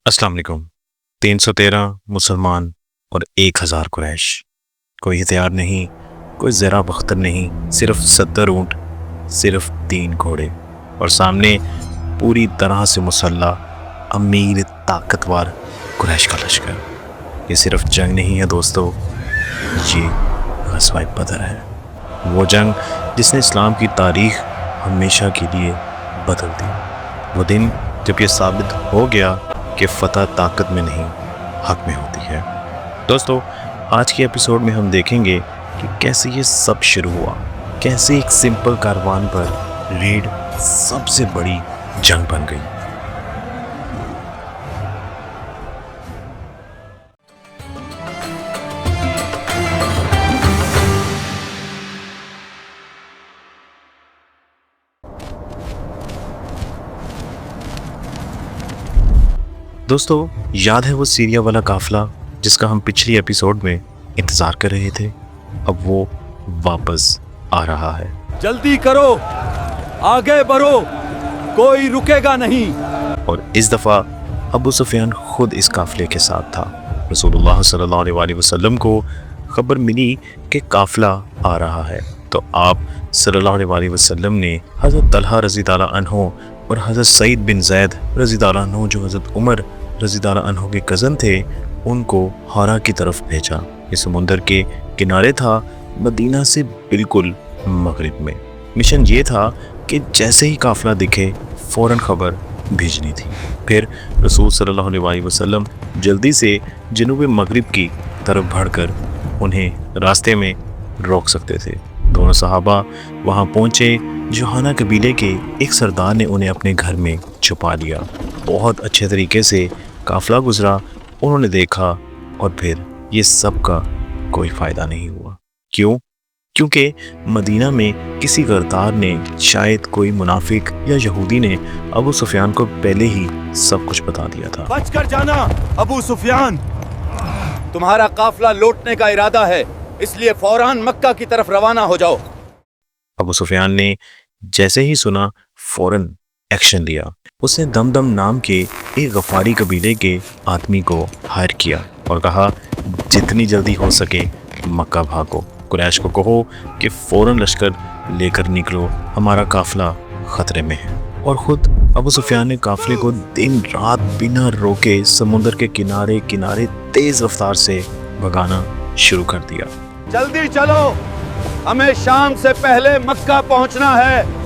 अस्सलाम वालेकुम। 313 मुसलमान और 1000 कुरैश। कोई हथियार नहीं, कोई ज़रा बख्तर नहीं, सिर्फ 70 ऊँट, सिर्फ 3 घोड़े और सामने पूरी तरह से मुसल्ला अमीर ताकतवर कुरैश का लश्कर। ये सिर्फ जंग नहीं है दोस्तों, ये ग़ज़वा बदर है। वो जंग जिसने इस्लाम की तारीख़ हमेशा के लिए बदल दी। वो दिन जब ये साबित हो गया कि फ़तह ताकत में नहीं, हक़ में होती है। दोस्तों, आज के एपिसोड में हम देखेंगे कि कैसे ये सब शुरू हुआ, कैसे एक सिंपल कारवान पर रेड सबसे बड़ी जंग बन गई। दोस्तों, याद है वो सीरिया वाला काफिला जिसका हम पिछली एपिसोड में इंतज़ार कर रहे थे? अब वो वापस आ रहा है। जल्दी करो, आगे बढ़ो, कोई रुकेगा नहीं। और इस दफ़ा अबू सुफियान खुद इस काफिले के साथ था। रसूलुल्लाह सल्लल्लाहु अलैहि वसल्लम को खबर मिली कि काफिला आ रहा है, तो आप सल्लल्लाहु अलैहि वसल्लम ने हज़रत तलहा रज़ी ताला अन्हो और हज़रत सईद बिन ज़ैद रज़ी ताला अन्हो, जो हज़रत उमर रज़ी ताला अन्हो के कज़न थे, उनको हारा की तरफ भेजा। ये समुंदर के किनारे था, मदीना से बिल्कुल मगरिब में। मिशन ये था कि जैसे ही काफिला दिखे फ़ौरन खबर भेजनी थी। फिर रसूल सल्लल्लाहु अलैहि वसल्लम जल्दी से जनूब मगरिब की तरफ बढ़कर उन्हें रास्ते में रोक सकते थे। दोनों सहाबा वहाँ पहुँचे। जोहाना कबीले के एक सरदार ने उन्हें अपने घर में छुपा लिया। बहुत अच्छे तरीके से काफिला गुजरा, उन्होंने देखा और फिर ये सब का कोई फ़ायदा नहीं हुआ। क्यों? क्योंकि मदीना में किसी गद्दार ने, शायद कोई मुनाफिक या यहूदी ने अबू सुफियान को पहले ही सब कुछ बता दिया था। बचकर जाना अबू सुफियान, तुम्हारा काफिला लौटने का इरादा है, इसलिए फौरन मक्का की तरफ रवाना हो जाओ। अबू सुफियान ने जैसे ही सुना फौरन एक्शन लिया। उसने दमदम नाम के एक गफारी कबीले के आदमी को हायर किया और कहा, जितनी जल्दी हो सके मक्का भागो। कुरैश को कहो कि फौरन लश्कर लेकर निकलो, हमारा काफिला खतरे में है। और ख़ुद अबू सुफियान ने काफिले को दिन रात बिना रोके समुंदर के किनारे किनारे तेज़ रफ्तार से भगाना शुरू कर दिया। जल्दी चलो, हमें शाम से पहले मक्का पहुंचना है।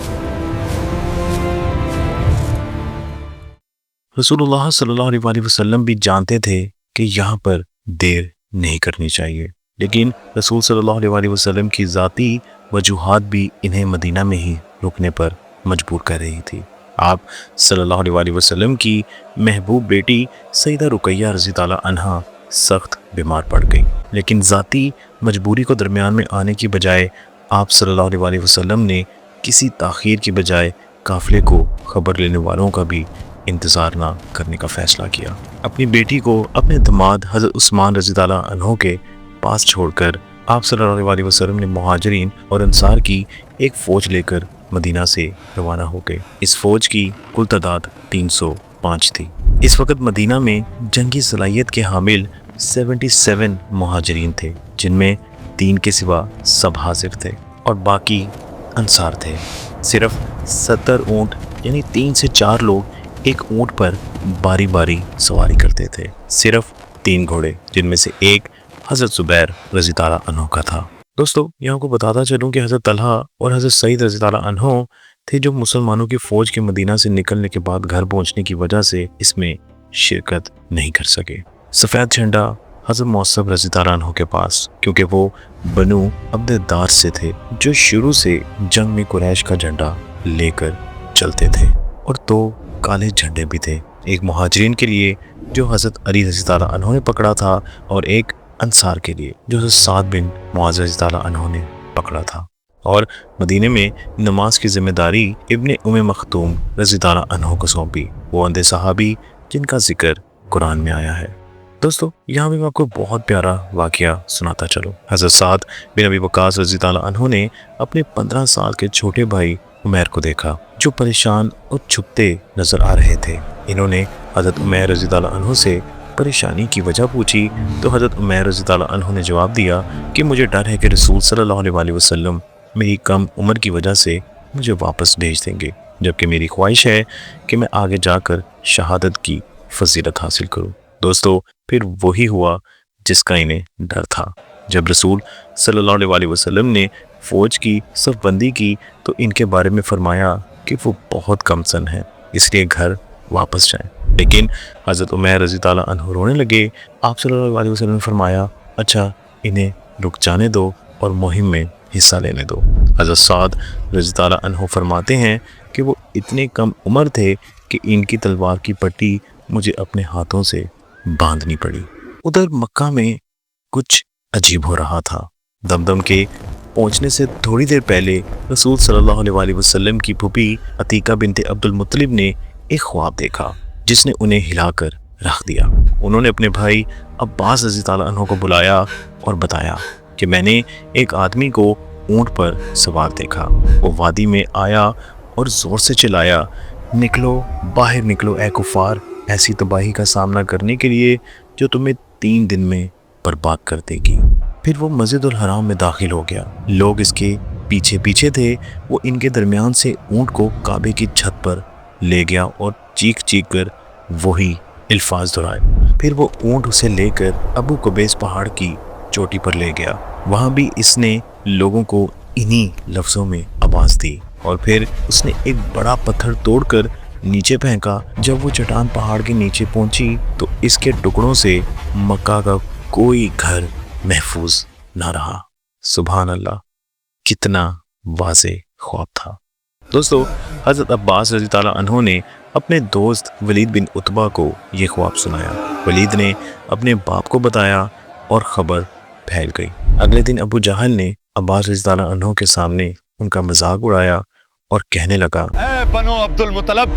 रसूलुल्लाह सल्लल्लाहु अलैहि वसल्लम भी जानते थे कि यहाँ पर देर नहीं करनी चाहिए, लेकिन रसूल सल्लल्लाहु अलैहि वसल्लम की ज़ाती वजूहात भी इन्हें मदीना में ही रुकने पर मजबूर कर रही थी। आप सल्लल्लाहु अलैहि वसल्लम की महबूब बेटी सईदा रुकैया रज़ी ताला अन्हा सख्त बीमार पड़ गई, लेकिन ज़ाती मजबूरी को दरमियान में आने की बजाय आप सल्लल्लाहु अलैहि वसल्लम ने किसी ताख़ीर की बजाय काफ़िले को ख़बर लेने वालों का भी इंतज़ार ना करने का फ़ैसला किया। अपनी बेटी को अपने दामाद हज़रत उस्मान रज़ी ताला अन्हो के पास छोड़कर आप सल्लल्लाहु अलैहि वसल्लम ने मुहाजिरीन और अंसार की एक फ़ौज लेकर मदीना से रवाना हो गए। इस फ़ौज की कुल तादाद 305 थी। इस वक्त मदीना में जंगी सलाहियत के हामिल 77 मुहाजिरीन थे, जिनमें 3 के सिवा सब हाजिर थे और बाकी अंसार थे। सिर्फ 70 ऊँट यानी 3 से 4 लोग एक ऊँट पर बारी बारी सवारी करते थे। सिर्फ 3 घोड़े, जिनमें से एक हज़रत ज़ुबैर रज़ी ताला अन्हो का था। दोस्तों, यहाँ को बताता चलूँ कि हज़रत तलहा और हज़रत सईद रज़ी ताला अन्हो थे जो मुसलमानों की फ़ौज के मदीना से निकलने के बाद घर पहुँचने की वजह से इसमें शिरकत नहीं कर सके। सफ़ेद झंडा हज़रत मौसब रज़ी ताला अन्हो के पास, क्योंकि वो बनु अब्ददार से थे जो शुरू से जंग में कुरैश का झंडा लेकर चलते थे। और 2 काले झंडे भी थे, एक मुहाजिरीन के लिए जो हज़रत अली रज़ी ताला अन्हो ने पकड़ा था और एक अंसार के लिए जो हज़रत साद बिन मुआज़ रज़ी ताला अन्हो ने पकड़ा था। और मदीने में नमाज की जिम्मेदारी इब्ने उम्मे मखतूम रज़ी ताला अन्हो को सौंपी, वो अंधे सहाबी जिनका जिक्र कुरान में आया है। दोस्तों, यहाँ भी मैं आपको बहुत प्यारा वाक़या सुनाता चलूँ। हज़रत साद बिन अबी वक़ास रज़ी ताला अन्हो ने अपने 15 साल के छोटे भाई उमैर को देखा, जो परेशान और छुपते नजर आ रहे थे। انہوں نے حضرت عمیر رضی اللہ عنہ سے پریشانی کی وجہ پوچھی تو حضرت عمیر رضی اللہ عنہ نے جواب دیا کہ مجھے ڈر ہے کہ رسول صلی اللہ علیہ وسلم میری کم عمر کی وجہ سے مجھے واپس بھیج دیں گے، جبکہ میری خواہش ہے کہ میں آگے جا کر شہادت کی فضیلت حاصل کروں۔ دوستو، پھر وہی ہوا جس کا انہیں ڈر تھا۔ جب رسول صلی اللہ علیہ وسلم نے فوج کی صف بندی کی تو ان کے بارے میں فرمایا کہ وہ بہت کم سن ہیں، اس لیے گھر واپس جائیں۔ لیکن حضرت عمیر رضی اللہ عنہ رونے لگے۔ آپ صلی اللہ علیہ وسلم نے فرمایا اچھا انہیں رک جانے دو اور مہم میں حصہ لینے دو۔ حضرت سعد رضی اللہ عنہ فرماتے ہیں کہ وہ اتنے کم عمر تھے کہ ان کی تلوار کی پٹی مجھے اپنے ہاتھوں سے باندھنی پڑی۔ ادھر مکہ میں کچھ عجیب ہو رہا تھا۔ دمدم کے پہنچنے سے تھوڑی دیر پہلے رسول صلی اللہ علیہ وسلم کی پھوپھی عتیقہ بنت عبد المطلب نے ایک خواب دیکھا جس نے انہیں ہلا کر رکھ دیا۔ انہوں نے اپنے بھائی عباس رضی اللہ عنہ کو بلایا اور بتایا کہ میں نے ایک آدمی کو اونٹ پر سوار دیکھا، وہ وادی میں آیا اور زور سے چلایا، نکلو باہر نکلو اے کفار، ایسی تباہی کا سامنا کرنے کے لیے جو تمہیں 3 دن میں برباد کر دے گی۔ پھر وہ مسجد الحرام میں داخل ہو گیا، لوگ اس کے پیچھے پیچھے تھے، وہ ان کے درمیان سے اونٹ کو کعبے کی چھت پر لے گیا اور چیخ چیخ کر وہی الفاظ دہرائے۔ پھر وہ اونٹ اسے لے کر ابو قبیس پہاڑ کی چوٹی پر لے گیا، وہاں بھی اس نے لوگوں کو انہی لفظوں میں آواز دی اور پھر اس نے ایک بڑا پتھر توڑ کر نیچے پھینکا۔ جب وہ چٹان پہاڑ کے نیچے پہنچی تو اس کے ٹکڑوں سے مکہ کا کوئی گھر محفوظ نہ رہا۔ سبحان اللہ، کتنا واضح خواب تھا۔ دوستو، حضرت عباس رضی اللہ عنہ نے اپنے دوست ولید بن عتبہ کو یہ خواب سنایا۔ ولید نے اپنے باپ کو بتایا اور خبر پھیل گئی۔ اگلے دن ابو جہل نے عباس رضی اللہ عنہ کے سامنے ان کا مذاق اڑایا اور کہنے لگا، اے بنو عبد المطلب،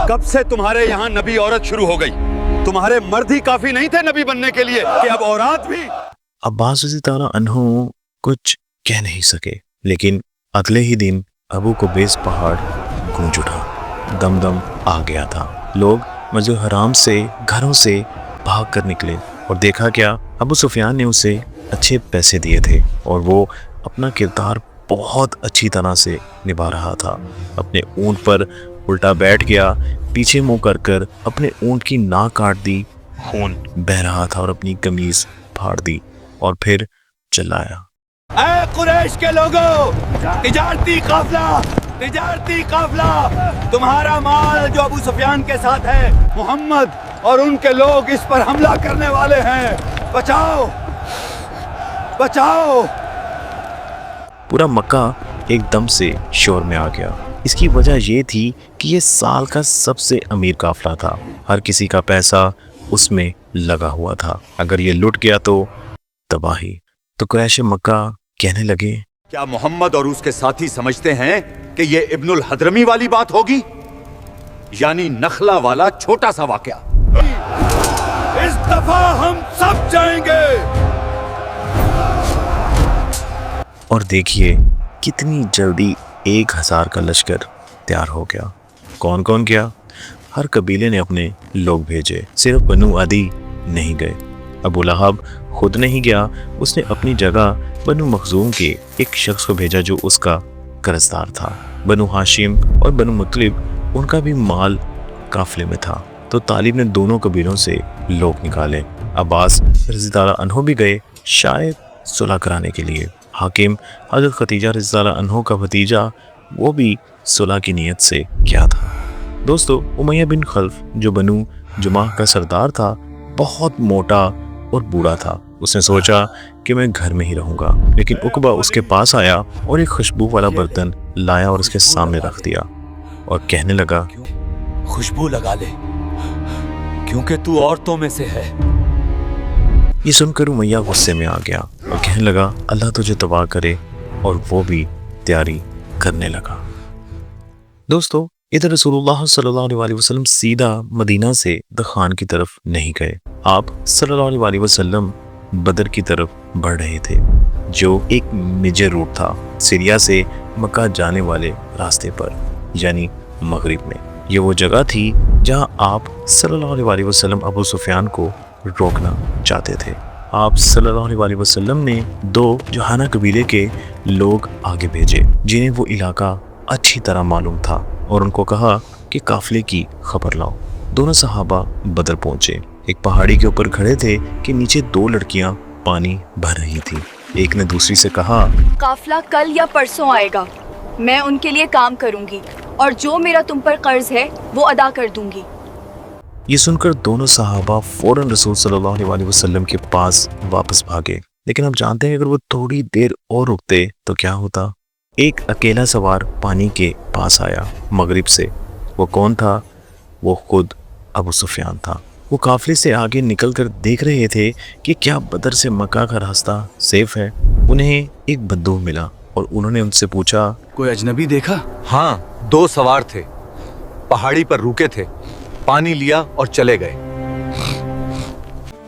کب سے تمہارے یہاں نبی عورت شروع ہو گئی؟ تمہارے مرد ہی کافی نہیں تھے نبی بننے کے لیے کہ اب عورات بھی؟ عباس رضی اللہ عنہ کچھ کہہ نہیں سکے، لیکن اگلے ہی دن ابو قبیس پہاڑ گونج اٹھا، دمدم آ گیا تھا۔ لوگ مسجد الحرام سے گھروں سے بھاگ کر نکلے اور دیکھا کیا، ابو سفیان نے اسے اچھے پیسے دیے تھے اور وہ اپنا کردار بہت اچھی طرح سے نبھا رہا تھا۔ اپنے اونٹ پر الٹا بیٹھ گیا، پیچھے منہ کر کر اپنے اونٹ کی ناک کاٹ دی، خون بہہ رہا تھا اور اپنی قمیض پھاڑ دی اور پھر چلایا، اے قریش کے لوگوں، تجارتی قافلہ، تمہارا مال جو ابو سفیان کے ساتھ ہے، محمد اور ان کے لوگ اس پر حملہ کرنے والے ہیں، بچاؤ بچاؤ۔ پورا مکہ ایک دم سے شور میں آ گیا۔ اس کی وجہ یہ تھی کہ یہ سال کا سب سے امیر قافلہ تھا، ہر کسی کا پیسہ اس میں لگا ہوا تھا، اگر یہ لٹ گیا تو تباہی۔ تو قریش مکہ کہنے لگے، کیا محمد اور اس کے ساتھی سمجھتے ہیں کہ یہ ابن الحضرمی والی بات ہوگی؟ یعنی نخلا والا چھوٹا سا واقعہ۔ اس دفعہ ہم سب جائیں گے۔ اور دیکھیے کتنی جلدی 1000 کا لشکر تیار ہو گیا۔ کون کون گیا؟ ہر قبیلے نے اپنے لوگ بھیجے، صرف بنو عدی نہیں گئے۔ ابو لہب خود نہیں گیا، اس نے اپنی جگہ بنو مخزوم کے ایک شخص کو بھیجا جو اس کا قرضدار تھا۔ بنو ہاشم اور بنو مطلب ان کا بھی مال قافلے میں تھا، تو طالب نے دونوں قبیلوں سے لوگ نکالے۔ عباس رضی اللہ عنہ بھی گئے، شاید صلح کرانے کے لیے۔ حاکم حضرت ختیجہ رضی اللہ عنہ کا بھتیجا، وہ بھی صلح کی نیت سے کیا تھا۔ دوستو، امیہ بن خلف جو بنو جماح کا سردار تھا، بہت موٹا اور بوڑھا تھا۔ اس نے سوچا کہ میں گھر میں ہی رہوں گا، لیکن عقبہ اس کے پاس آیا اور ایک خوشبو والا برتن لایا اور اس کے سامنے رکھ دیا اور کہنے لگا، خوشبو لگا لے کیونکہ تو عورتوں میں سے ہے۔ یہ سن کر امیہ غصے میں آ گیا اور کہنے لگا، اللہ تجھے تباہ کرے، اور وہ بھی تیاری کرنے لگا۔ دوستو، ادھر رسول اللہ صلی اللہ علیہ وسلم سیدھا مدینہ سے دخان کی طرف نہیں گئے، آپ صلی اللہ علیہ وسلم بدر کی طرف بڑھ رہے تھے، جو ایک میجر روٹ تھا سیریا سے مکہ جانے والے راستے پر، یعنی مغرب میں۔ ये वो जगह थी जहां आप सल्लल्लाहु अलैहि वसल्लम अबू सुफियान को रोकना चाहते थे। आप सल्लल्लाहु अलैहि वसल्लम ने 2 जोहाना कबीले के लोग आगे भेजे जिन्हें वो इलाका अच्छी तरह मालूम था और उनको कहा कि काफिले की खबर लाओ। दोनों सहाबा बदर पहुंचे। एक पहाड़ी के ऊपर खड़े थे कि नीचे 2 लड़कियां पानी भर रही थी। एक ने दूसरी से कहा, काफिला कल या परसों आएगा, मैं उनके लिए काम करूंगी और जो मेरा तुम पर कर्ज है वो अदा कर दूंगी। ये सुनकर दोनों सहाबा फौरन रसूल सल्लल्लाहु अलैहि वसल्लम के पास वापस भागे। लेकिन आप जानते हैं अगर वो थोड़ी देर और रुकते तो क्या होता। एक अकेला सवार पानी के पास आया मगरिब से। वो कौन था? वो खुद अबू सुफियान था। वो काफिले से आगे निकलकर देख रहे थे कि क्या बदर से मक्का का रास्ता सेफ है। उन्हें एक बद्दू मिला और उन्होंने उनसे पूछा, कोई अजनबी देखा? हाँ, 2 सवार थे, पहाड़ी पर रुके थे, पानी लिया और चले गए।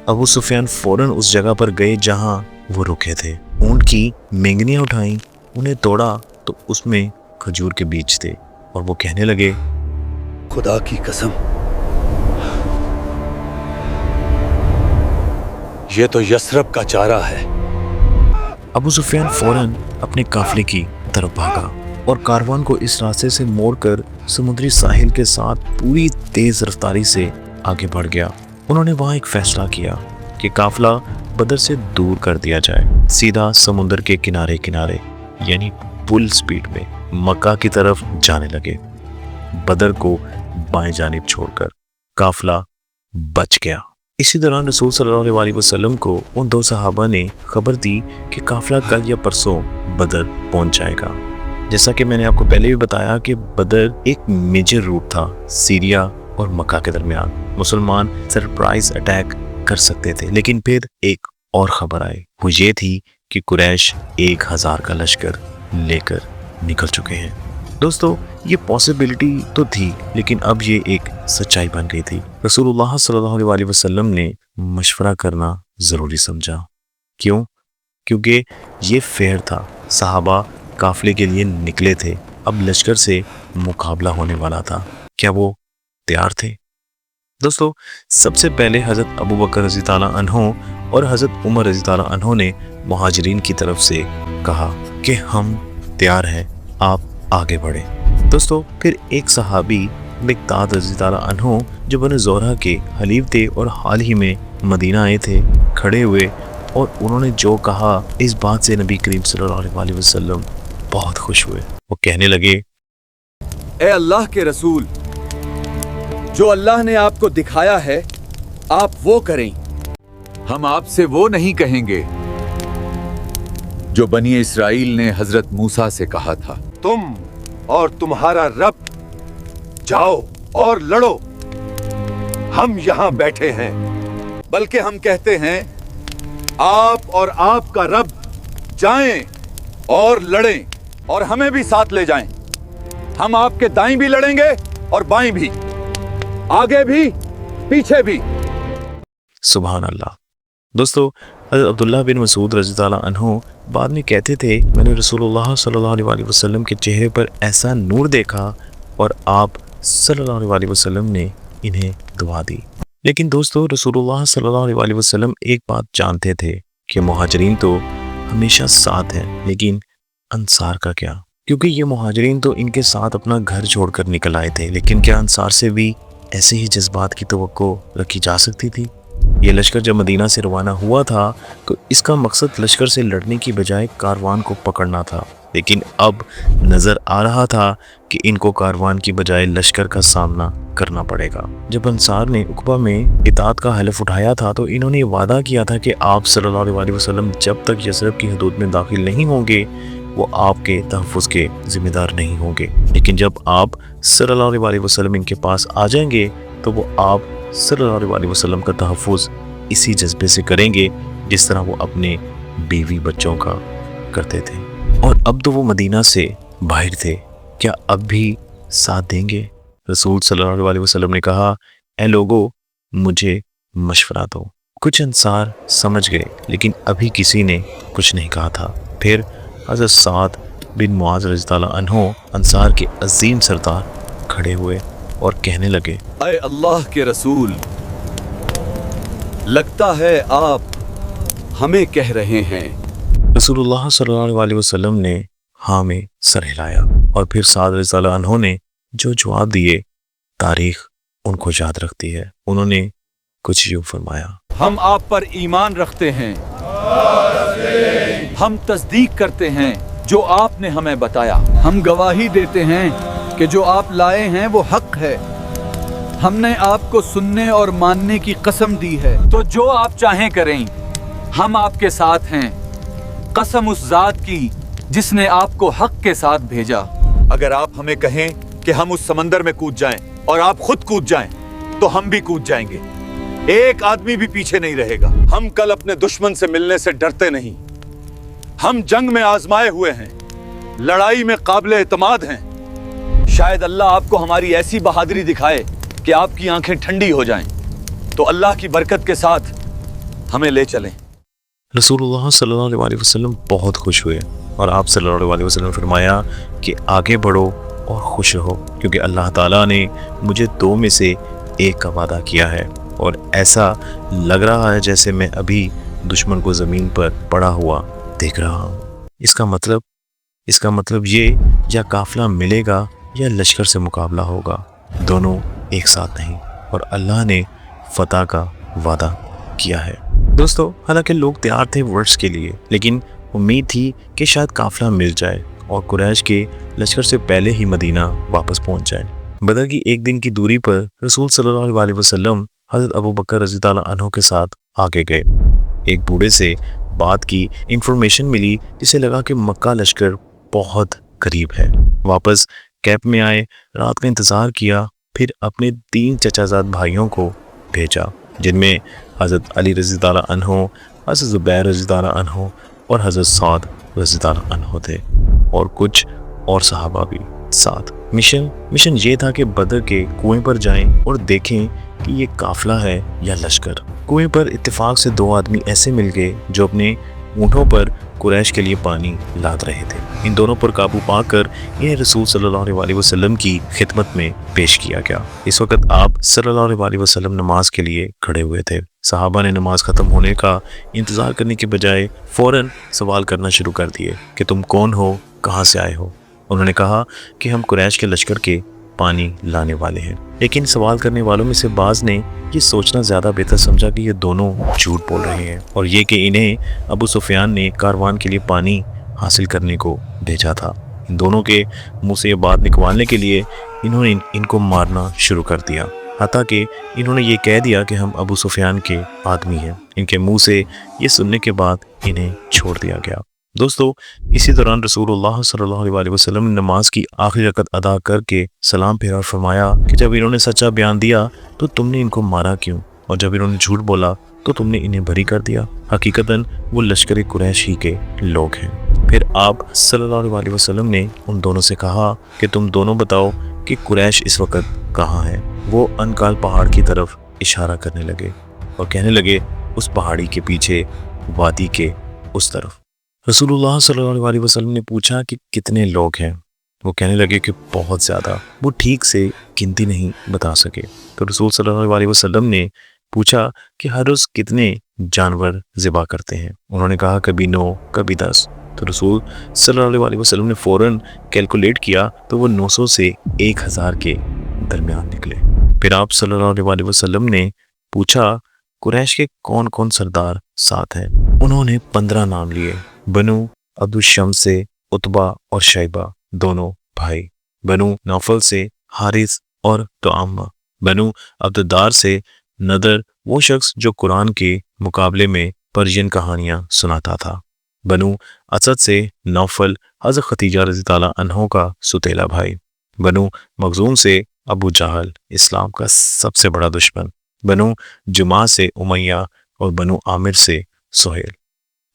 अबू सुफियान फौरन उस जगह पर गए जहां वो रुके थे। ऊंट की मेंगनियां उठाई, उन्हें तोड़ा तो उसमें खजूर के बीज थे और वो कहने लगे, खुदा की कसम, ये तो यसरब का चारा है। अबू सुफियान फौरन अपने काफिले की तरफ भागा और कारवान को इस रास्ते से मोड़कर समुद्री साहिल के साथ पूरी तेज रफ्तारी से आगे बढ़ गया। उन्होंने वहां एक फैसला किया कि काफिला बदर से दूर कर दिया जाए, सीधा समुद्र के किनारे किनारे यानी फुल स्पीड में मक्का की तरफ जाने लगे। बदर को बाएं जानिब छोड़कर काफिला बच गया। इसी दौरान रसूल सल्लल्लाहु अलैहि वसल्लम को उन 2 सहाबा ने खबर दी कि काफिला कल या परसों बदर पहुंच जाएगा। जैसा कि मैंने आपको पहले भी बताया कि बदर एक मेजर रूट था सीरिया और मक्का के दरमियान। मुसलमान सरप्राइज अटैक कर सकते थे, लेकिन फिर एक और खबर आई। वो ये थी कि कुरैश 1000 का लश्कर लेकर निकल चुके हैं। दोस्तों, ये पॉसिबिलिटी तो थी, लेकिन अब ये एक सच्चाई बन गई थी। रसूलुल्लाह सल्लल्लाहु अलैहि वसल्लम ने मशवरा करना ज़रूरी समझा। क्यों? क्योंकि ये फेयर था। सहाबा काफिले के लिए निकले थे, अब लश्कर से मुकाबला होने वाला था। क्या वो तैयार थे? दोस्तों, सबसे पहले हज़रत अबू बकर रज़ी ताला अन्हो और हज़रत उमर रज़ी ताला अन्हो ने मुहाजिरीन की तरफ से कहा कि हम तैयार हैं, आप आगे बढ़े। दोस्तों, फिर एक सहाबी मिक़दाद रज़ी ताला अन्हो जो बने ज़ोहरा के हलीफ थे और हाल ही में मदीना आए थे, खड़े हुए और उन्होंने जो कहा इस बात से नबी करीम सल्लल्लाहु अलैहि वसल्लम बहुत खुश हुए। वो कहने लगे, ए अल्लाह के रसूल, जो अल्लाह ने आपको दिखाया है आप वो करें। हम आपसे वो नहीं कहेंगे जो बनी इस्राइल ने हजरत मूसा से कहा था, तुम और तुम्हारा रब जाओ और लड़ो, हम यहां बैठे हैं। बल्कि हम कहते हैं आप और आपका रब जाएं और लड़ें और हमें भी साथ ले जाएं। हम आपके दाईं भी लड़ेंगे और बाईं भी, आगे भी पीछे भी। सुभान अल्लाह। दोस्तों, हज़रत अब्दुल्लाह बिन मसूद रज़ी ताला अन्हो बाद में कहते थे, मैंने रसूलुल्लाह सल्लल्लाहु अलैहि वसल्लम के चेहरे पर ऐसा नूर देखा और आप सल्लल्लाहु अलैहि वसल्लम ने इन्हें दुआ दी। लेकिन दोस्तों, रसूलुल्लाह सल्लल्लाहु अलैहि वसल्लम एक बात जानते थे कि मुहाजिरीन तो हमेशा साथ हैं, लेकिन अंसार का क्या? क्योंकि ये मुहाजिरीन तो इनके साथ अपना घर छोड़कर निकल आए थे, लेकिन क्या अंसार से भी ऐसे ही जज्बात की तवक्को रखी जा सकती थी? ये लश्कर जब मदीना से रवाना हुआ था तो इसका मकसद लश्कर से लड़ने की बजाय कारवान को पकड़ना था, लेकिन अब नज़र आ रहा था कि इनको कारवान की बजाय लश्कर का सामना करना पड़ेगा। जब अंसार ने उक़बा में इताअत का हलफ उठाया था तो इन्होंने वादा किया था कि आप सल्लल्लाहु अलैहि वसल्लम जब तक यसरब की हदूद में दाखिल नहीं होंगे वो आपके तहफ़्फ़ुज़ के ज़िम्मेदार नहीं होंगे, लेकिन जब आप सल्लल्लाहु अलैहि वसल्लम इनके पास आ जाएंगे तो वो आप सल्लल्लाहु अलैहि वसल्लम का तहफ़्फ़ुज़ इसी जज्बे से करेंगे जिस तरह वो अपने बीवी बच्चों का करते थे। और अब तो वो मदीना से बाहर थे, क्या अब भी साथ देंगे? रसूल सल्लल्लाहु अलैहि वसल्लम ने कहा, ऐ लोगों, मुझे मशवरा दो। कुछ अंसार समझ गए, लेकिन अभी किसी ने कुछ नहीं कहा था। फिर हज़रत साद बिन मुआज़ रज़ी अल्लाह अन्हो अंसार के अजीम सरदार खड़े हुए और कहने लगे, ऐ अल्लाह के रसूल, लगता है आप हमें कह रहे हैं। रसूलुल्लाह सल्लल्लाहु अलैहि वसल्लम ने हाँ में सर हिलाया और फिर साद रज़ियल्लाहु अन्हु ने जो जवाब दिए तारीख उनको याद रखती है। उन्होंने कुछ यूं फरमाया, हम आप पर ईमान रखते हैं, हम तस्दीक करते हैं जो आपने हमें बताया, हम गवाही देते हैं कि जो आप लाए हैं वो हक है, हमने आपको सुनने और मानने की कसम दी है, तो जो आप चाहें करें, हम आपके साथ हैं, कसम उस जात की जिसने आपको हक के साथ भेजा। अगर आप हमें कहें कि हम उस समंदर में कूद जाएं और आप खुद कूद जाएं, तो हम भी कूद जाएंगे, एक आदमी भी पीछे नहीं रहेगा। हम कल अपने दुश्मन से मिलने से डरते नहीं, हम जंग में आजमाए हुए हैं, लड़ाई में काबिल एतमाद हैं। शायद अल्लाह आपको हमारी ऐसी बहादुरी दिखाए कि आपकी आंखें ठंडी हो जाएं, तो अल्लाह की बरकत के साथ हमें ले चलें। रसूलुल्लाह सल्लल्लाहु अलैहि वसल्लम बहुत खुश हुए और आप सल्लल्लाहु अलैहि वसल्लम ने फरमाया कि आगे बढ़ो और खुश रहो, क्योंकि अल्लाह ताला ने मुझे दो में से एक का वादा किया है और ऐसा लग रहा है जैसे मैं अभी दुश्मन को ज़मीन पर पड़ा हुआ देख रहा हूँ। इसका मतलब ये या काफिला मिलेगा या लश्कर से मुकाबला होगा, दोनों एक साथ नहीं, और अल्लाह ने फतह का वादा किया है। दोस्तों, हालांकि लोग तैयार थे वर्ड्स के लिए, लेकिन उम्मीद थी कि शायद काफिला मिल जाए और कुरैश के लश्कर से पहले ही मदीना वापस पहुंच जाए। बदर की एक दिन की दूरी पर रसूल सल्लल्लाहु अलैहि वसल्लम हज़रत अबू बकर रज़ियल्लाहु अन्हु के साथ आगे गए। एक बूढ़े से बात की इंफॉर्मेशन मिली जिसे लगा कि मक्का लश्कर बहुत करीब है। वापस कैंप में आए, रात का इंतज़ार किया, फिर अपने 3 चचाजाद भाइयों को भेजा, जिनमें हज़रत अली रज़ियल्लाहु अन्हु, हज़रत ज़ुबैर रज़ियल्लाहु अन्हु और हज़रत साद रज़ियल्लाहु अन्हु थे, और कुछ और सहाबा भी साथ। मिशन ये था कि बदर के कुएं पर जाएं और देखें कि ये काफिला है या लश्कर। कुएं पर इत्तेफाक से 2 आदमी ऐसे मिल गए जो अपने ऊँटों पर कुरैश के लिए पानी लाद रहे थे। इन दोनों पर काबू पाकर इन्हें रसूल सल्लल्लाहु अलैहि वसल्लम की खिदमत में पेश किया गया। इस वक्त आप सल्लल्लाहु अलैहि वसल्लम नमाज के लिए खड़े हुए थे। सहाबा ने नमाज ख़त्म होने का इंतज़ार करने के बजाय फ़ौरन सवाल करना शुरू कर दिए कि तुम कौन हो, कहाँ से आए हो। उन्होंने कहा कि हम कुरैश के लश्कर के पानी लाने वाले हैं, लेकिन सवाल करने वालों में से बाज़ ने ये सोचना ज़्यादा बेहतर समझा कि ये दोनों झूठ बोल रहे हैं और ये कि इन्हें अबू सुफियान ने कारवान के लिए पानी हासिल करने को भेजा था। इन दोनों के मुंह से ये बात निकलवाने के लिए इन्होंने इनको मारना शुरू कर दिया, हत्ता कि इन्होंने ये कह दिया कि हम अबू सुफियान के आदमी हैं। इनके मुंह से ये सुनने के बाद इन्हें छोड़ दिया गया। दोस्तों, इसी दौरान रसूलुल्लाह सल्लल्लाहु अलैहि वसल्लम ने नमाज की आखिरी रकत अदा करके सलाम फेरा और फरमाया कि जब इन्होंने सच्चा बयान दिया तो तुमने इनको मारा क्यों, और जब इन्होंने झूठ बोला तो तुमने इन्हें बरी कर दिया। हकीकतन वो लश्कर कुरैश ही के लोग हैं। फिर आप सल्लल्लाहु अलैहि वसल्लम ने उन दोनों से कहा कि तुम दोनों बताओ कि कुरैश इस वक्त कहाँ है। वो अनकाल पहाड़ की तरफ इशारा करने लगे और कहने लगे, उस पहाड़ी के पीछे वादी के उस तरफ। रसूलुल्लाह सल्लल्लाहु अलैहि वसल्लम ने पूछा कि कितने लोग हैं। वो कहने लगे कि बहुत ज़्यादा। वो ठीक से गिनती नहीं बता सके। तो रसूल सल्लल्लाहु अलैहि वसल्लम ने पूछा कि हर रोज़ कितने जानवर ज़िबा करते हैं। उन्होंने कहा कभी 9, कभी 10। तो रसूल सल्लल्लाहु अलैहि वसल्लम ने फ़ौरन कैलकुलेट किया तो वो 900 से 1000 के दरमियान निकले। फिर आप सल्लल्लाहु अलैहि वसल्लम ने पूछा कुरैश के कौन कौन सरदार साथ हैं। उन्होंने 15 नाम लिए। बनु अब्दुल शम्स से उतबा और शैबा दोनों भाई, बनु नौफल से हारिस और तुआमा, बनु अब्दुद्दार से नदर वो शख्स जो कुरान के मुकाबले में पर्शियन कहानियाँ सुनाता था, बनु असद से नौफल हज़रत खतीजा रज़ियल्लाहु अन्हा का सुतेला भाई, बनु मखज़ूम से अबू जहल इस्लाम का सबसे बड़ा दुश्मन, बनु जुमा से उमैया और बनु आमिर से सुहेल।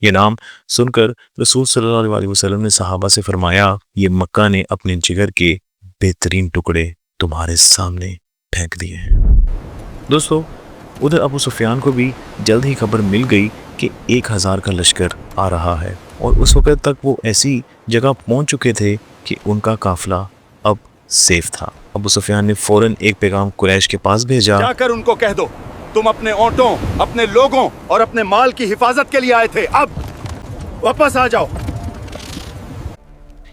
ये नाम सुनकर रसूल सल्लल्लाहु अलैहि वसल्लम ने सहाबा से फरमाया, ये मक्का ने अपने जिगर के बेहतरीन टुकड़े तुम्हारे सामने फेंक दिए हैं। दोस्तों, उधर अबू सुफियान को भी जल्द ही खबर मिल गई कि 1000 का लश्कर आ रहा है और उस वक़्त तक वो ऐसी जगह पहुंच चुके थे कि उनका काफिला अब सेफ था। ابو سفیان نے فوراً ایک پیغام قریش کے پاس بھیجا۔ जाकर उनको कह दो तुम अपने ओंटों, अपने लोगों और अपने माल की हिफाजत के लिए आए थे, अब वापस आ जाओ।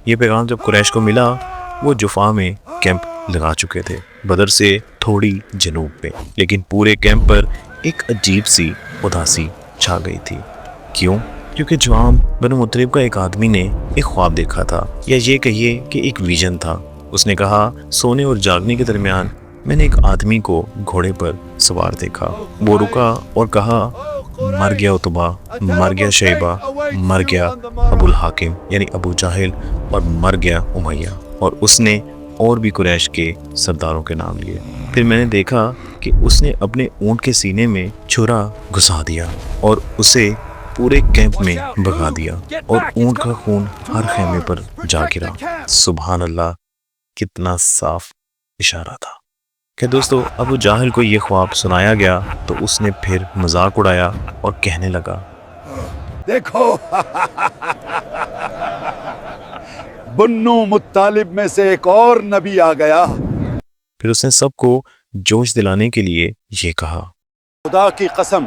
یہ پیغام جب قریش کو ملا وہ جفا میں کیمپ لگا چکے تھے، بدر سے تھوڑی جنوب پہ، لیکن پورے کیمپ پر ایک عجیب سی اداسی چھا گئی تھی۔ کیوں؟ کیونکہ جوام بنو مطلب کا ایک آدمی نے ایک خواب دیکھا تھا، یا یہ کہیے کہ ایک ویژن تھا۔ اس نے کہا سونے اور جاگنے کے درمیان میں نے ایک آدمی کو گھوڑے پر سوار دیکھا۔ وہ رکا اور کہا مر گیا عتبہ، مر گیا شیبہ، مر گیا ابو الحاکم یعنی ابو جہل، اور مر گیا امیہ، اور اس نے اور بھی قریش کے سرداروں کے نام لیے۔ پھر میں نے دیکھا کہ اس نے اپنے اونٹ کے سینے میں چھرا گھسا دیا اور اسے پورے کیمپ میں بھگا دیا، اور اونٹ کا خون ہر خیمے پر جا گرا۔ سبحان اللہ، کتنا صاف اشارہ تھا۔ کہ دوستو ابو جاہل کو یہ خواب سنایا گیا تو اس نے پھر مذاق اڑایا اور کہنے لگا देखो बन्नू मुत्तालिब में से एक और नबी आ गया। پھر اس نے سب کو جوش دلانے کے لیے یہ کہا खुदा की कसम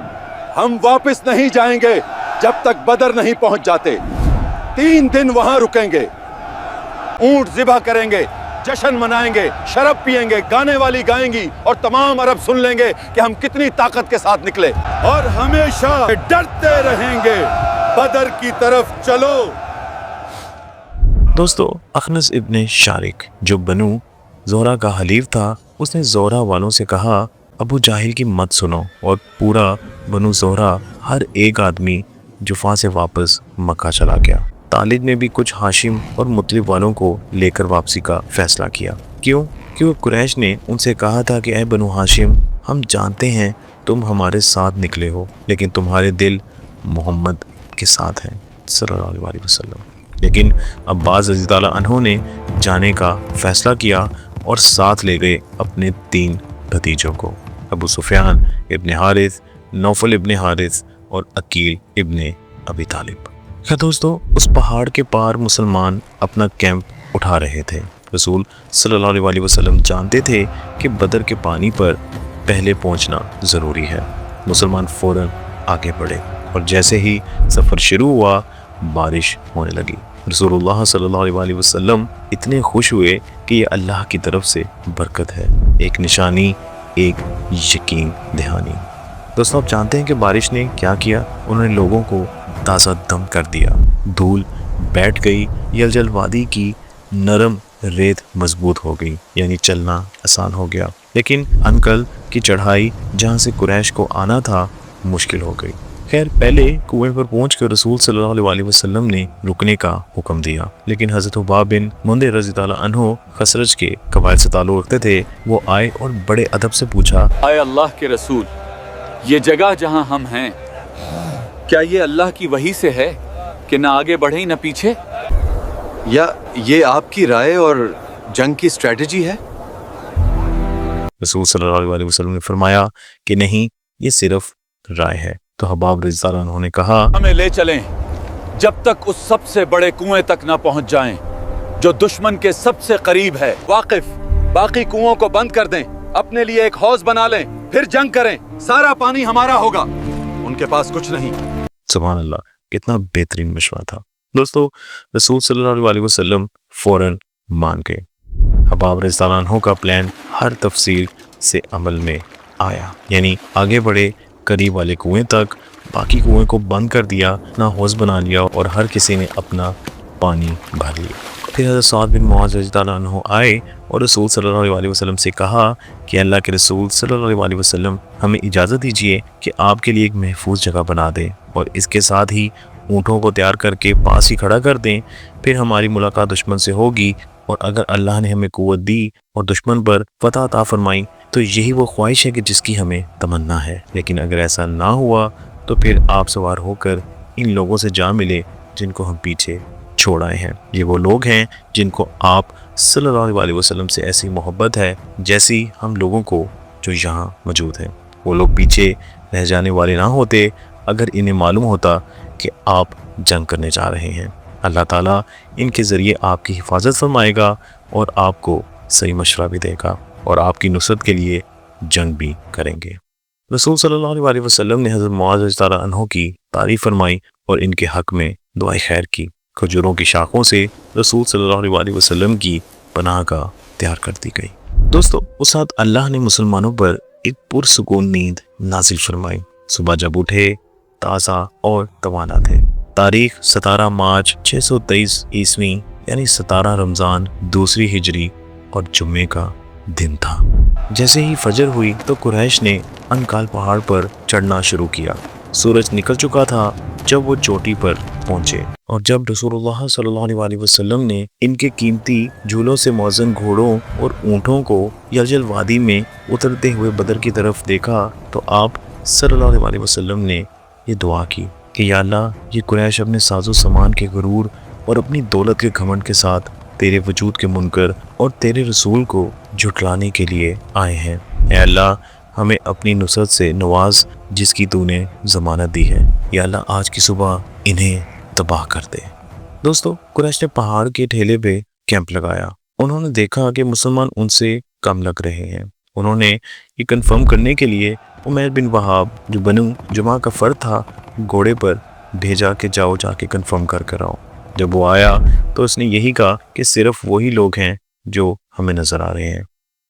हम वापस नहीं जाएंगे जब तक बदर नहीं पहुंच जाते। 3 दिन वहां रुकेंगे, ऊंट ज़िबा करेंगे, जश्न मनाएंगे, शराब पिएंगे, गाने वाली गाएंगी और तमाम अरब सुन लेंगे कि हम कितनी ताकत के साथ निकले, और हमेशा डरते रहेंगे बदर की तरफ चलो। دوستو اخنس ابن شارک جو بنو زہرہ کا حلیف تھا، اس نے زہرہ والوں سے کہا ابو جاہل کی مت سنو، اور پورا بنو زہرہ ہر ایک آدمی جفا سے واپس مکہ چلا گیا۔ طالب نے بھی کچھ ہاشم اور مطلب والوں کو لے کر واپسی کا فیصلہ کیا۔ کیوں؟ کیونکہ قریش نے ان سے کہا تھا کہ اے بنو ہاشم، ہم جانتے ہیں تم ہمارے ساتھ نکلے ہو، لیکن تمہارے دل محمد کے ساتھ ہیں صلی اللہ علیہ وسلم۔ لیکن عباس رضی اللہ عنہ نے جانے کا فیصلہ کیا اور ساتھ لے گئے اپنے 3 بھتیجوں کو، ابو سفیان ابن حارث، نوفل ابن حارث اور عقیل ابن ابی طالب۔ کیا دوستو اس پہاڑ کے پار مسلمان اپنا کیمپ اٹھا رہے تھے۔ رسول صلی اللہ علیہ وسلم جانتے تھے کہ بدر کے پانی پر پہلے پہنچنا ضروری ہے۔ مسلمان فوراً آگے بڑھے اور جیسے ہی سفر شروع ہوا بارش ہونے لگی۔ رسول اللہ صلی اللہ علیہ وسلم اتنے خوش ہوئے کہ یہ اللہ کی طرف سے برکت ہے، ایک نشانی، ایک یقین دہانی۔ دوستوں آپ جانتے ہیں کہ بارش نے کیا کیا؟ انہوں نے لوگوں کو تازہ دم کر دیا، دھول بیٹھ گئی، یلجل وادی کی نرم ریت مضبوط ہو گئی، یعنی چلنا آسان ہو گیا۔ لیکن انکل کی چڑھائی جہاں سے قریش کو آنا تھا مشکل ہو گئی۔ خیر پہلے کنویں پر پہنچ کر رسول صلی اللہ علیہ وسلم نے رکنے کا حکم دیا، لیکن حضرت حباب بن منذر رضی اللہ عنہ خزرج کے قبائل سے تعلق رکھتے تھے۔ وہ آئے اور بڑے ادب سے پوچھا اے اللہ کے رسول، یہ جگہ جہاں ہم ہیں کیا یہ اللہ کی وحی سے ہے کہ نہ آگے بڑھیں نہ پیچھے، یا یہ آپ کی رائے اور جنگ کی اسٹریٹجی ہے؟ رسول صلی اللہ علیہ وسلم نے فرمایا کہ نہیں، یہ صرف رائے ہے۔ تو حباب رضی اللہ عنہ نے کہا ہمیں لے چلیں جب تک اس سب سے بڑے کنویں تک نہ پہنچ جائیں جو دشمن کے سب سے قریب ہے۔ वाकिफ बाकी कुओं को बंद कर दें, अपने लिए एक हौज बना लें, फिर जंग करें, सारा पानी हमारा होगा। उनके पास कुछ नहीं। سبحان اللہ، کتنا بہترین مشورہ تھا۔ دوستو رسول صلی اللہ علیہ وسلم فوراً مان گئے۔ حباب رضی اللہ عنہ کا پلان ہر تفصیل سے عمل میں آیا، یعنی آگے بڑھے قریب والے کنویں تک، باقی کنویں کو بند کر دیا، نہ حوض بنا لیا، اور ہر کسی نے اپنا پانی بھر لیا۔ پھر حضرت سعد بن معاذ رضی اللہ عنہ آئے اور رسول صلی اللہ علیہ وسلم سے کہا کہ اللہ کے رسول صلی اللہ علیہ وسلم ہمیں اجازت دیجیے کہ آپ کے لیے ایک محفوظ جگہ بنا دیں، اور اس کے ساتھ ہی اونٹوں کو تیار کر کے پاس ہی کھڑا کر دیں، پھر ہماری ملاقات دشمن سے ہوگی، اور اگر اللہ نے ہمیں قوت دی اور دشمن پر فتح عطا فرمائی تو یہی وہ خواہش ہے کہ جس کی ہمیں تمنا ہے، لیکن اگر ایسا نہ ہوا تو پھر آپ سوار ہو کر ان لوگوں سے جا ملے جن کو ہم پیچھے چھوڑ آئے ہیں۔ یہ وہ لوگ ہیں جن کو آپ صلی اللہ علیہ وسلم سے ایسی محبت ہے جیسی ہم لوگوں کو جو یہاں موجود ہیں۔ وہ لوگ پیچھے رہ جانے والے نہ ہوتے اگر انہیں معلوم ہوتا کہ آپ جنگ کرنے جا رہے ہیں۔ اللہ تعالیٰ ان کے ذریعے آپ کی حفاظت فرمائے گا اور آپ کو सही मशवरा भी देगा और आपकी नुसरत के लिए जंग भी करेंगे। रसूल सल्लल्लाहु अलैहि वसल्लम ने हज़रत मुआज़ रज़ियल्लाहु अन्हु की तारीफ़ फरमाई और इनके हक़ में दुआए खैर की। खजूरों की शाखों से रसूल सल्लल्लाहु अलैहि वसल्लम की पनाह का तैयार कर दी गई। दोस्तों, उस रात अल्लाह ने मुसलमानों पर एक पुरसुकून नींद नाजिल फरमाई। सुबह जब उठे ताज़ा और तवाना थे। तारीख 17 मार्च 623 ईस्वी यानी 17 रमज़ान 2 हिजरी और जुम्मे का दिन था। जैसे ही फजर हुई तो कुरैश ने अनकाल पहाड़ पर चढ़ना शुरू किया। सूरज निकल चुका था जब वो चोटी पर पहुंचे और जब रसूलुल्लाह सल्लल्लाहु अलैहि वसल्लम ने इनके कीमती झूलों से मौज़न घोड़ों और ऊँटों को यलजल वादी में उतरते हुए बदर की तरफ देखा तो आप सल्लल्लाहु अलैहि वसल्लम ने ये दुआ की कि या अल्लाह, ये कुरैश अपने साजो सामान के गुरूर और अपनी दौलत के घमंड के साथ तेरे वजूद के मुनकर और तेरे रसूल को झुटलाने के लिए आए हैं। ऐ अल्लाह, हमें अपनी नुसरत से नवाज जिसकी तूने ज़मानत दी है। या अल्लाह, आज की सुबह इन्हें तबाह कर दे। दोस्तों, कुरैश ने पहाड़ के ठेले पे कैंप लगाया। उन्होंने देखा कि मुसलमान उनसे कम लग रहे हैं। उन्होंने ये कंफर्म करने के लिए उमैर बिन वहाब, जो बनु जुमा का फ़र्द था, घोड़े पर भेजा कि जाओ जाके कंफर्म कर आओ। जब वो आया तो उसने यही कहा कि सिर्फ वही लोग हैं जो हमें नज़र आ रहे हैं।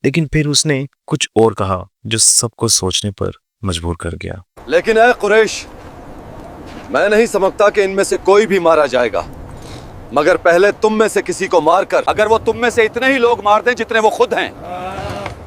लेकिन फिर उसने कुछ और कहा जो सबको सोचने पर मजबूर कर गया। लेकिन ऐ कुरैश, मैं नहीं समझता कि इनमें से कोई भी मारा जाएगा, मगर पहले तुम में से किसी को मारकर अगर वो तुम में से इतने ही लोग मार दें जितने वो खुद हैं,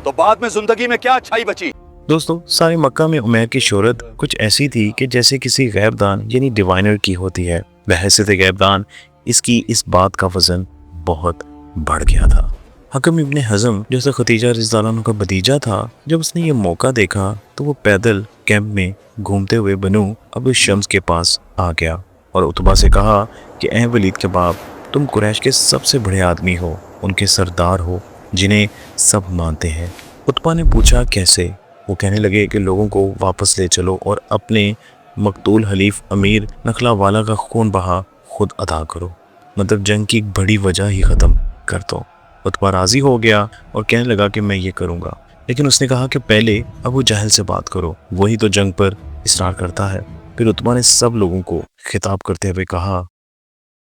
तो बाद में जिंदगी में क्या अच्छाई बची। दोस्तों, सारे मक्का में उमैर की शोहरत कुछ ऐसी थी कि जैसे किसी गैबदान यानी डिवाइनर की होती है। बहैसियत गैबदान इसकी इस बात का वजन बहुत बढ़ गया था। हकम इब्ने हज़म, जो खदीजा रज़ियल्लाहु अन्हा का भतीजा था, जब उसने ये मौका देखा तो वो पैदल कैंप में घूमते हुए बनु अबू शम्स के पास आ गया और उतबा से कहा कि ऐ वलीद के बाप, तुम कुरैश के सबसे बड़े आदमी हो, उनके सरदार हो, जिन्हें सब मानते हैं। उतबा ने पूछा कैसे? वो कहने लगे कि लोगों को वापस ले चलो और अपने मकतूल हलीफ अमीर नखला वाला का खून बहा खुद अदा करो, मतलब जंग की एक बड़ी वजह ही ख़त्म कर दो। उतबा राज़ी हो गया और कहने लगा कि मैं ये करूँगा, लेकिन उसने कहा कि पहले अबू जहल से बात करो, वही तो जंग पर इसरार करता है। फिर उतबा ने सब लोगों को खिताब करते हुए कहा,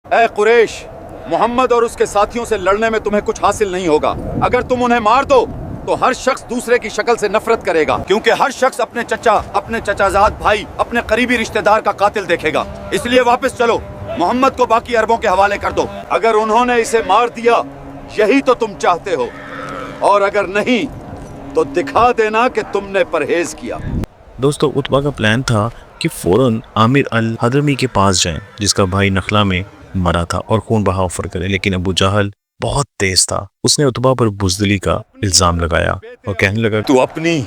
ऐ कुरैश, मोहम्मद और उसके साथियों से लड़ने में तुम्हें कुछ हासिल नहीं होगा। अगर तुम उन्हें मार दो तो हर शख्स दूसरे की शक्ल से नफरत करेगा, क्योंकि हर शख्स अपने चचा, अपने चचाजाद भाई, अपने करीबी रिश्तेदार का कातिल देखेगा। इसलिए वापस चलो, मोहम्मद को बाकी अरबों के हवाले कर दो। अगर उन्होंने इसे मार दिया, यही तो तुम चाहते हो, और अगर नहीं तो दिखा देना कि तुमने परहेज किया। दोस्तों, उतबा का प्लान था कि फौरन आमिर अल हदरमी के पास जाएं, जिसका भाई नखला में मरा था, और खून बहा ऑफर करे। लेकिन अबू जहल बहुत तेज था। उसने उतबा पर बुज़दिली का इल्जाम लगाया और कहने लगा, तू अपनी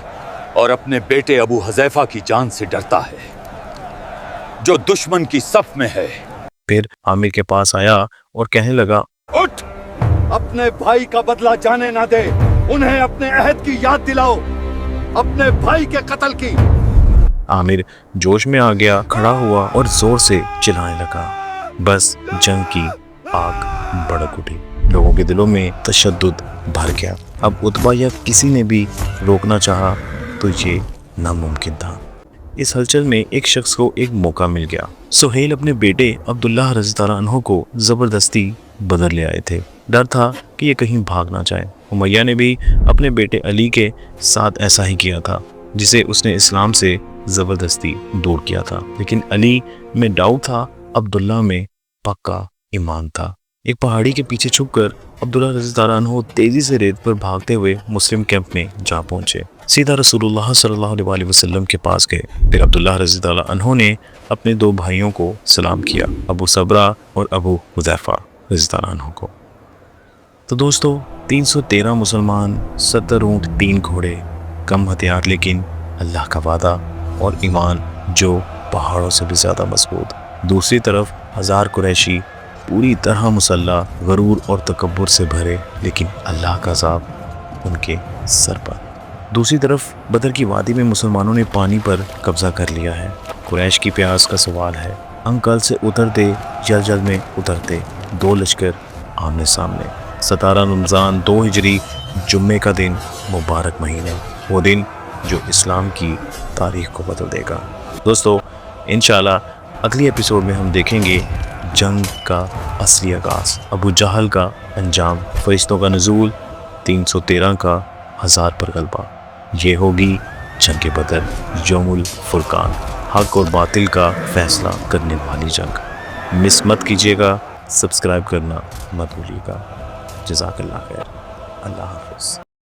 और अपने बेटे अबू हज़ैफा की जान से डरता है, जो दुश्मन की सफ में है। फिर आमिर के पास आया और कहने लगा, उठ, अपने भाई का बदला जाने ना दे, उन्हें अपने अहद की याद दिलाओ, अपने भाई के कत्ल की। आमिर जोश में आ गया, खड़ा हुआ और जोर से चिल्लाने लगा। बस जंग की आग भड़क उठी। लोगों के दिलों में तशद्दुद भर गया। अब उतबा या किसी ने भी रोकना चाहा तो ये नामुमकिन था। इस हलचल में एक शख्स को एक मौका मिल गया। सुहेल अपने बेटे अब्दुल्लाह रज़ियल्लाहु अन्हु को ज़बरदस्ती बदर ले आए थे। डर था कि ये कहीं भाग ना जाए। उमैया ने भी अपने बेटे अली के साथ ऐसा ही किया था, जिसे उसने इस्लाम से ज़बरदस्ती दूर किया था। लेकिन अली में डाउट था, अब्दुल्ला में पक्का ईमान था। एक पहाड़ी के पीछे छुपकर अब्दुल्लाह रज़ियल्लाहु अन्हु तेजी से रेत पर भागते हुए मुस्लिम कैंप में जा पहुंचे। सीधा रसूलुल्लाह सल्लल्लाहु अलैहि वसल्लम के पास गए। फिर अब्दुल्लाह रज़ियल्लाहु अन्हु ने अपने दो भाइयों को सलाम किया, अबू सबरा और अबू हुज़ैफा रज़ियल्लाहु अन्हु को। तो दोस्तों, 313 मुसलमान, 70 ऊँट, 3 घोड़े, कम हथियार, लेकिन अल्लाह का वादा और ईमान जो पहाड़ों से भी ज़्यादा मजबूत। दूसरी तरफ 1000 कुरैशी पूरी तरह मुसल्ला, गरूर और तकब्बुर से भरे, लेकिन अल्लाह का अज़ाब उनके सर पर। दूसरी तरफ बदर की वादी में मुसलमानों ने पानी पर कब्जा कर लिया है। कुरैश की प्यास का सवाल है। अंकल से उतरते, जल जल में उतरते, 2 लश्कर आमने सामने। 17 رمضان 2 ہجری جمعے کا دن، مبارک مہینہ، وہ دن جو اسلام کی تاریخ کو بدل دے گا۔ دوستو انشاءاللہ اگلی ایپیسوڈ میں ہم دیکھیں گے جنگ کا اصلی آغاز، ابو جہل کا انجام، فرشتوں کا نزول، 313 کا 1000 پر غلبہ۔ یہ ہوگی جنگ بدر، یوم الفرقان، حق اور باطل کا فیصلہ کرنے والی جنگ۔ مس مت کیجیے گا، سبسکرائب کرنا مت بھولیے گا۔ جزاک اللہ خیر، اللہ حافظ۔